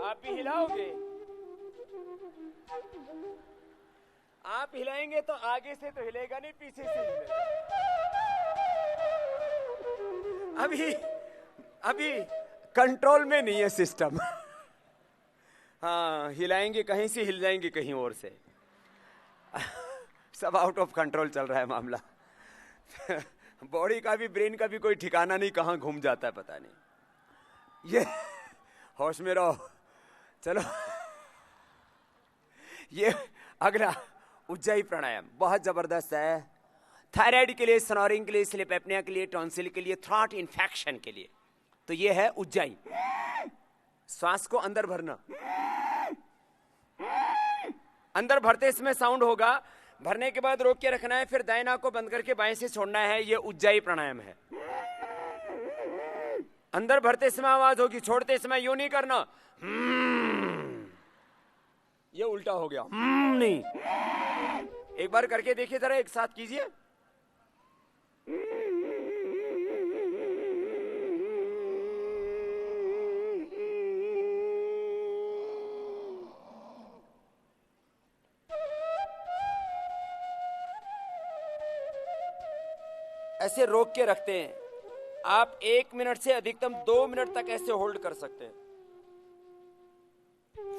Speaker 4: आप भी हिलाओगे, आप हिलाएंगे तो आगे से तो हिलेगा नहीं, पीछे से हिलेगा। अभी कंट्रोल में नहीं है सिस्टम। हाँ, हिलाएंगे कहीं से, हिल जाएंगे कहीं और से। सब आउट ऑफ कंट्रोल चल रहा है मामला। बॉडी का भी, ब्रेन का भी कोई ठिकाना नहीं, कहाँ घूम जाता है पता नहीं। ये होश में रहो। चलो, ये अगला उज्जाई प्राणायाम बहुत जबरदस्त है। थायराइड के लिए, स्नोरिंग के लिए, स्लीप एपनिया के लिए, टॉन्सिल के लिए, थ्रोट इन्फेक्शन के लिए। तो ये है उज्जाई। श्वास को अंदर भरना, अंदर भरते इसमें साउंड होगा, भरने के बाद रोक के रखना है, फिर दाएं नाक को बंद करके बाएं से छोड़ना है। ये उज्जाई प्राणायाम है। अंदर भरते समय आवाज होगी, छोड़ते समय यूं नहीं करना, ये उल्टा हो गया, नहीं। एक बार करके देखिए जरा, एक साथ कीजिए। ऐसे रोक के रखते हैं आप। 1 मिनट से अधिकतम 2 मिनट तक ऐसे होल्ड कर सकते हैं।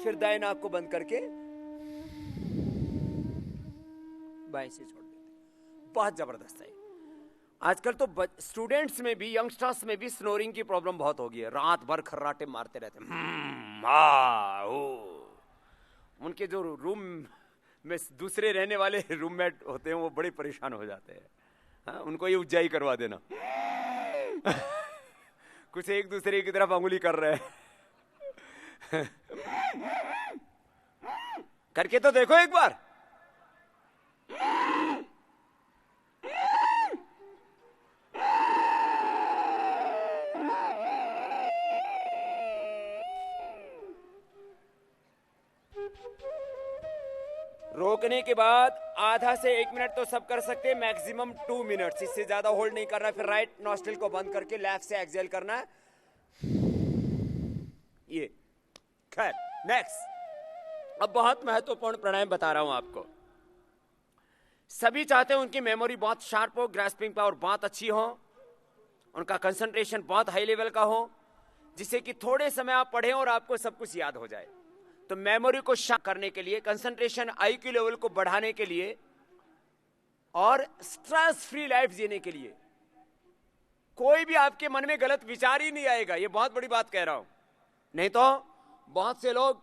Speaker 4: फिर दाएं नाक को बंद करके बाएं से छोड़ देते। बहुत जबरदस्त है। आजकल तो स्टूडेंट्स में भी, यंगस्टर्स में भी स्नोरिंग की प्रॉब्लम बहुत हो गई है। रात भर खर्राटे मारते रहते हैं। उनके जो रूम में दूसरे रहने वाले रूममेट होते हैं, वो बड़े परेशान हो जाते हैं। हाँ, उनको ये उज्जाई करवा देना। कुछ एक दूसरे की तरफ अंगुली कर रहे हैं। करके तो देखो एक बार। रोकने के बाद आधा से 1 मिनट तो सब कर सकते हैं, मैक्सिमम 2 मिनट्स, इससे ज्यादा होल्ड नहीं करना। फिर राइट नॉस्ट्रिल को बंद करके लेफ्ट से एक्सहेल करना है। ये खैर नेक्स्ट, अब बहुत महत्वपूर्ण प्राणायाम बता रहा हूं आपको। सभी चाहते हैं उनकी मेमोरी बहुत शार्प हो, ग्रास्पिंग पावर बहुत अच्छी हो, उनका कंसंट्रेशन बहुत हाई लेवल का हो, जिससे कि थोड़े समय आप पढ़ें और आपको सब कुछ याद हो जाए। तो मेमोरी को शार्प करने के लिए, कंसंट्रेशन आईक्यू लेवल को बढ़ाने के लिए और स्ट्रेस फ्री लाइफ जीने के लिए कोई भी आपके मन में गलत विचार ही नहीं आएगा। ये बहुत बड़ी बात कह रहा हूं। नहीं तो बहुत से लोग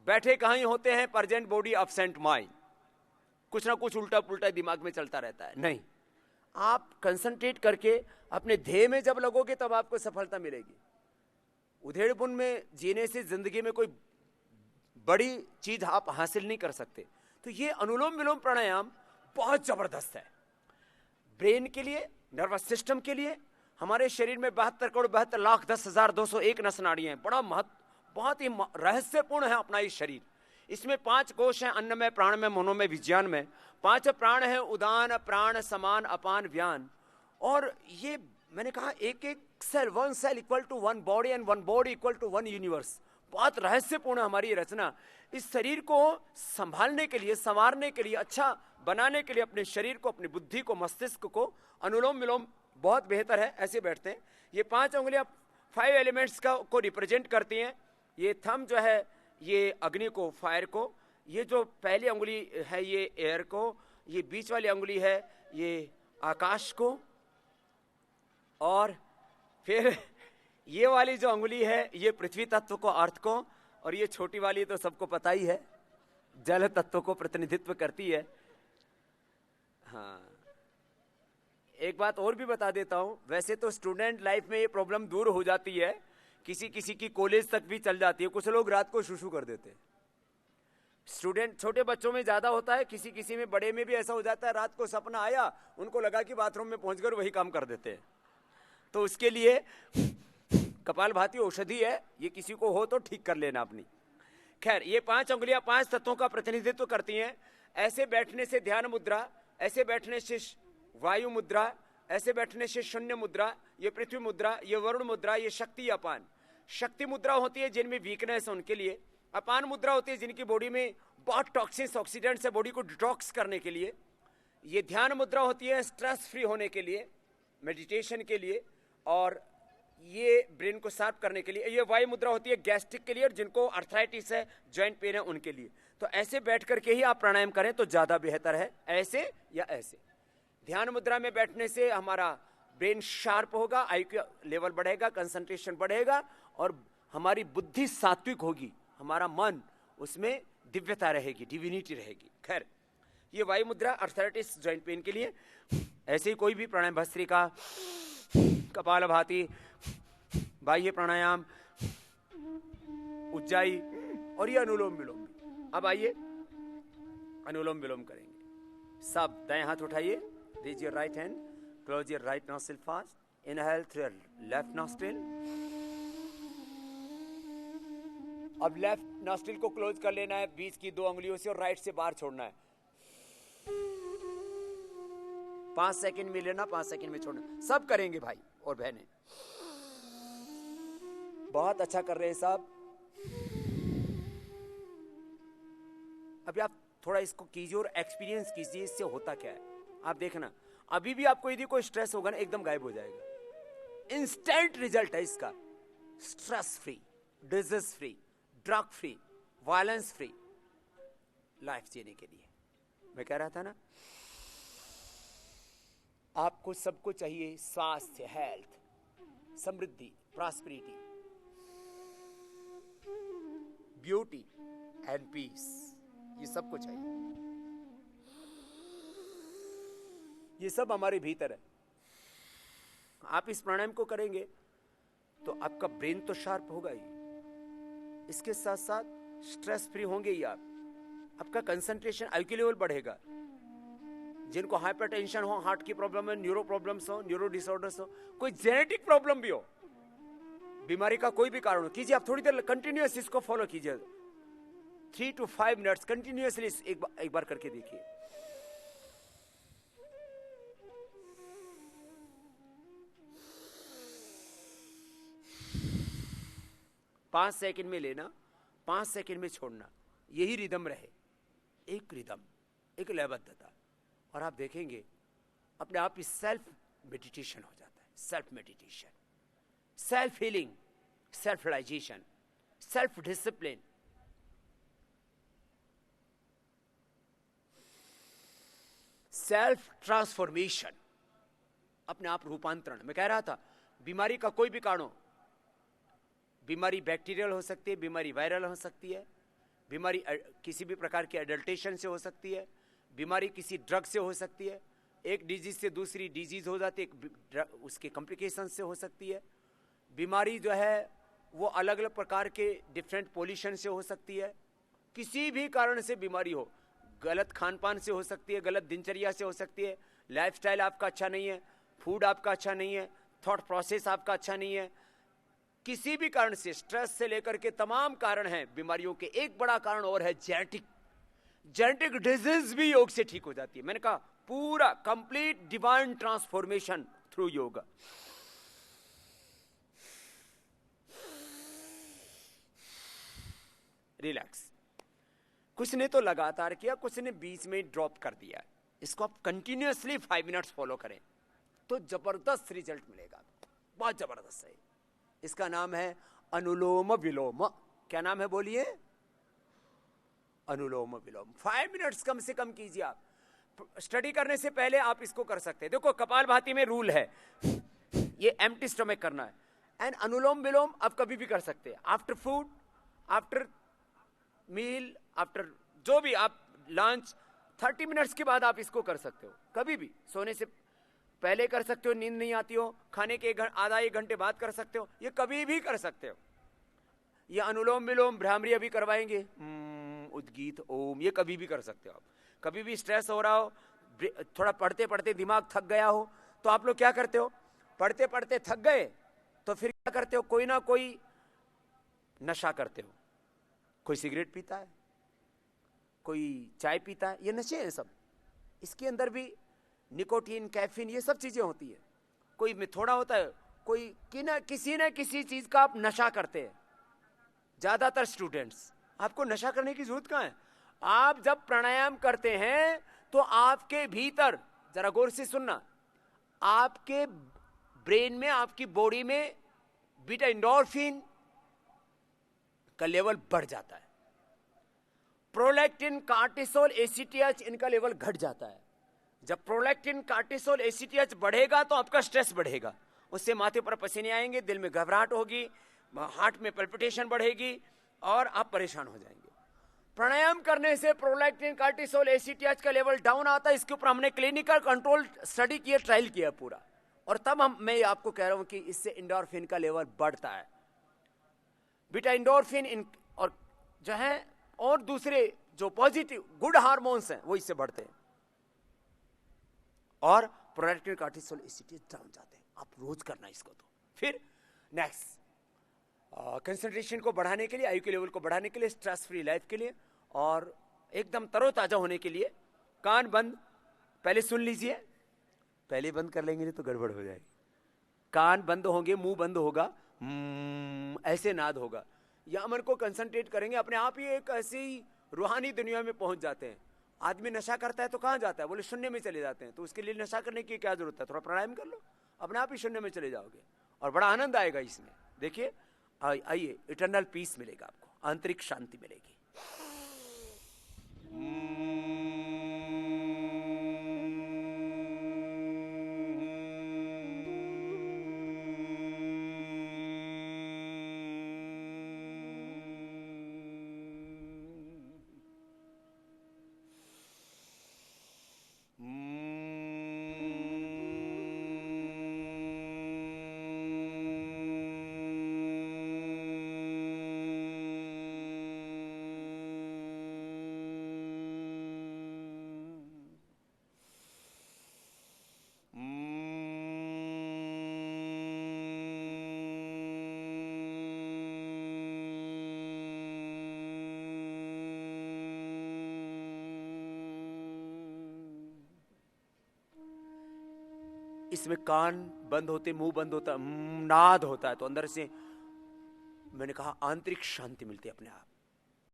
Speaker 4: बैठे कहीं होते हैं, प्रेजेंट बॉडी एब्सेंट माइंड, कुछ ना कुछ उल्टा पुल्टा दिमाग में चलता रहता है। नहीं, आप कंसंट्रेट करके अपने ध्येय में जब लगोगे तब आपको सफलता मिलेगी। उधेड़पुन में जीने से जिंदगी में कोई बड़ी चीज आप हासिल नहीं कर सकते। तो ये अनुलोम विलोम प्राणायाम बहुत जबरदस्त है ब्रेन के लिए, नर्वस सिस्टम के लिए। हमारे शरीर में 72,72,10,201 नस नाड़ियां हैं। बड़ा बहुत ही रहस्यपूर्ण है अपना ये शरीर। इसमें 5 कोश हैं, अन्नमय, प्राणमय, मनोमय, विज्ञानमय। 5 प्राण है, उदान, प्राण, समान, अपान, व्यान। और ये मैंने कहा एक एक cell, 1 cell equal to 1 body and 1 body equal to 1 universe. बहुत रहस्यपूर्ण हमारी रचना। इस शरीर को संभालने के लिए, संवारने के लिए, अच्छा बनाने के लिए अपने शरीर को, अपनी बुद्धि को, मस्तिष्क को अनुलोम विलोम बहुत बेहतर है। ऐसे बैठते हैं। ये 5 उंगलियां 5 एलिमेंट्स को रिप्रेजेंट करती हैं। ये थंब जो है ये अग्नि को, फायर को, ये जो पहली उंगली है ये एयर को, ये बीच वाली उंगली है ये आकाश को, और फिर ये वाली जो उंगली है ये पृथ्वी तत्व को, अर्थ को, और ये छोटी वाली तो सबको पता ही है, जल तत्व को प्रतिनिधित्व करती है। हाँ, एक बात और भी बता देता हूं। वैसे तो स्टूडेंट लाइफ में ये प्रॉब्लम दूर हो जाती है, किसी किसी की कॉलेज तक भी चल जाती है। कुछ लोग रात को शुशु कर देते हैं। स्टूडेंट, छोटे बच्चों में ज्यादा होता है, किसी किसी में, बड़े में भी ऐसा हो जाता है। रात को सपना आया, उनको लगा कि बाथरूम में पहुंचकर वही काम कर देते हैं। तो उसके लिए कपालभाति औषधि है, ये किसी को हो तो ठीक कर लेना अपनी। खैर, ये 5 उंगलियां 5 तत्वों का प्रतिनिधित्व करती हैं। ऐसे बैठने से ध्यान मुद्रा, ऐसे बैठने से वायु मुद्रा, ऐसे बैठने से शून्य मुद्रा, ये पृथ्वी मुद्रा, ये वरुण मुद्रा, ये शक्ति अपान। शक्ति मुद्रा होती है जिनमें वीकनेस है उनके लिए। अपान मुद्रा होती है जिनकी बॉडी में बहुत टॉक्सिन्स, ऑक्सीडेंट्स है, बॉडी को डिटॉक्स करने के लिए। ये ध्यान मुद्रा होती है स्ट्रेस फ्री होने के लिए, मेडिटेशन के लिए, और ये ब्रेन को शार्प करने के लिए। ये वायु मुद्रा होती है गैस्ट्रिक के लिए, और जिनको अर्थराइटिस है, जॉइंट पेन है, उनके लिए। तो ऐसे बैठ करके ही आप प्राणायाम करें तो ज्यादा बेहतर है, ऐसे या ऐसे। ध्यान मुद्रा में बैठने से हमारा ब्रेन शार्प होगा, आईक्यू लेवल बढ़ेगा, कंसंट्रेशन बढ़ेगा, और हमारी बुद्धि सात्विक होगी, हमारा मन उसमें दिव्यता रहेगी, डिविनिटी रहेगी। खैर, ये वायु मुद्रा अर्थराइटिस, जॉइंट पेन के लिए। ऐसे ही कोई भी प्राणायाम, भस्त्रिका, कपालभाति, बाह्य प्राणायाम, उज्जाई, और ये अनुलोम विलोम। अब आइए अनुलोम विलोम करेंगे। सब दाएं हाथ उठाइए, raise your right hand, close your right nostril fast, inhale through your left nostril. अब लेफ्ट नॉस्ट्रिल को क्लोज कर लेना है बीच की 2 उंगलियों से, और राइट से बाहर छोड़ना है। 5 सेकंड में लेना, 5 सेकंड में छोड़ना। सब करेंगे भाई और बहनें, बहुत अच्छा कर रहे हैं साहब। अभी आप थोड़ा इसको कीजिए और एक्सपीरियंस कीजिए इससे होता क्या है। आप देखना, अभी भी आपको यदि कोई स्ट्रेस होगा ना, एकदम गायब हो जाएगा। इंस्टेंट रिजल्ट है इसका। Stress free, disease free, drug free, violence free life जीने के लिए। मैं कह रहा था ना, आपको सबको चाहिए स्वास्थ्य, हेल्थ, समृद्धि, प्रॉस्पेरिटी, ब्यूटी एंड पीस। ये सबको चाहिए। ये सब हमारे भीतर है। आप इस प्राणायाम को करेंगे तो आपका ब्रेन तो शार्प होगा ही, इसके साथ साथ स्ट्रेस फ्री होंगे ही आप। आपका कंसंट्रेशन, आईक्यू लेवल बढ़ेगा। जिनको हाइपरटेंशन हो, हार्ट की प्रॉब्लम है, न्यूरो प्रॉब्लम्स हो, न्यूरो डिसऑर्डर्स हो, कोई जेनेटिक प्रॉब्लम भी हो, बीमारी का कोई भी कारण हो, कीजिए आप थोड़ी देर कंटिन्यूअस इसको फॉलो कीजिए। 3 to 5 मिनट्स कंटिन्यूअसली एक बार करके देखिए। 5 सेकंड में लेना, 5 सेकंड में छोड़ना, यही रिदम रहे, एक रिदम, एक लयबद्धता, और आप देखेंगे अपने आप ही सेल्फ मेडिटेशन हो जाता है। Self meditation, self healing, self realisation, self discipline. Self transformation, अपने आप रूपांतरण। मैं कह रहा था बीमारी का कोई भी कारण हो, बीमारी बैक्टीरियल हो सकती है, बीमारी वायरल हो सकती है, बीमारी किसी भी प्रकार के एडल्टेशन से हो सकती है, बीमारी किसी ड्रग से हो सकती है, एक डिजीज से दूसरी डिजीज हो जाती है, उसके कॉम्प्लिकेशन से हो सकती है, बीमारी जो है वो अलग अलग प्रकार के डिफरेंट पोल्यूशन से हो सकती है, किसी भी कारण से बीमारी हो, गलत खान पान से हो सकती है, गलत दिनचर्या से हो सकती है, लाइफस्टाइल आपका अच्छा नहीं है, फूड आपका अच्छा नहीं है, थॉट प्रोसेस आपका अच्छा नहीं है, किसी भी कारण से, स्ट्रेस से लेकर के तमाम कारण हैं बीमारियों के। एक बड़ा कारण और है जेनेटिक, जेनेटिक डिजीज भी योग से ठीक हो जाती है। मैंने कहा पूरा complete divine transformation through yoga. Relax. कुछ ने तो लगातार किया, कुछ ने बीच में ड्रॉप कर दिया। इसको आप कंटिन्यूअसली 5 मिनट्स फॉलो करें तो जबरदस्त रिजल्ट मिलेगा, बहुत जबरदस्त है। इसका नाम है अनुलोम विलोम। क्या नाम है बोलिए? अनुलोम विलोम। 5 मिनट्स कम से कम कीजिए। आप स्टडी करने से पहले आप इसको कर सकते हैं। देखो कपालभाति में रूल है, ये एम्प्टी स्टमक करना है। एंड अनुलोम विलोम आप कभी भी कर सकते हैं, after food, after meal, after जो भी आप लंच, 30 मिनट्स के बाद आप इसको कर सकते हो। कभी भी सोने से पहले कर सकते हो, नींद नहीं आती हो, खाने के आधा एक घंटे बाद कर सकते हो, ये कभी भी कर सकते हो। ये अनुलोम विलोम, भ्रामरी अभी करवाएंगे, उद्गीत, ओम, ये कभी भी कर सकते हो आप। कभी भी स्ट्रेस हो रहा हो, थोड़ा पढ़ते पढ़ते दिमाग थक गया हो, तो आप लोग क्या करते हो? पढ़ते पढ़ते थक गए तो फिर क्या करते हो? कोई ना कोई नशा करते हो। कोई सिगरेट पीता है, कोई चाय पीता है, ये नशे हैं सब। इसके अंदर भी निकोटीन, कैफीन, ये सब चीजें होती है। कोई में थोड़ा होता है, कोई किसी न किसी चीज का आप नशा करते हैं। ज्यादातर स्टूडेंट्स, आपको नशा करने की जरूरत कहां है? आप जब प्राणायाम करते हैं तो आपके भीतर, जरा गौर से सुनना, आपके ब्रेन में, आपकी बॉडी में बीटा एंडोर्फिन का लेवल बढ़ जाता है, प्रोलैक्टिन, कार्टिसोल, एसीटीएच, इनका लेवल घट जाता है। जब प्रोलैक्टिन, कार्टिसोल, एसीटीएच बढ़ेगा तो आपका स्ट्रेस बढ़ेगा, उससे माथे पर पसीने आएंगे, दिल में घबराहट होगी, हार्ट में पल्पिटेशन बढ़ेगी और आप परेशान हो जाएंगे। प्राणायाम करने से प्रोलैक्टिन, कार्टिसोल, एसीटीएच का लेवल डाउन आता है। इसके ऊपर हमने क्लिनिकल कंट्रोल स्टडी किया, ट्रायल किया पूरा, और तब मैं आपको कह रहा हूं कि इससे एंडोर्फिन का लेवल बढ़ता है। बीटा एंडोर्फिन और जो है और दूसरे जो पॉजिटिव गुड हार्मोन्स हैं वो इससे बढ़ते हैं, और प्रोलैक्टिन, कार्टिसोल, एसीटीएच डाउन जाते हैं। आप रोज करना इसको। तो फिर नेक्स्ट, कंसंट्रेशन को बढ़ाने के लिए, आयु के लेवल को बढ़ाने के लिए, स्ट्रेस फ्री लाइफ के लिए, और एकदम तरोताजा होने के लिए, कान बंद पहले सुन लीजिए। पहले बंद कर लेंगे तो गड़बड़ हो जाएगी। कान बंद होंगे, मुंह बंद होगा, ऐसे नाद होगा। या मन को कंसंट्रेट करेंगे, अपने आप ही एक ऐसी रूहानी दुनिया में पहुंच जाते हैं। आदमी नशा करता है तो कहां जाता है? बोले शून्य में चले जाते हैं। तो उसके लिए नशा करने की क्या जरूरत है? थोड़ा प्राणायाम कर लो, अपने आप ही शून्य में चले जाओगे और बड़ा आनंद आएगा इसमें। देखिए, आइए, इटर्नल पीस मिलेगा आपको, आंतरिक शांति मिलेगी। इसमें कान बंद होते, मुंह बंद होता, नाद होता है, तो अंदर से मैंने कहा आंतरिक शांति मिलती है अपने आप।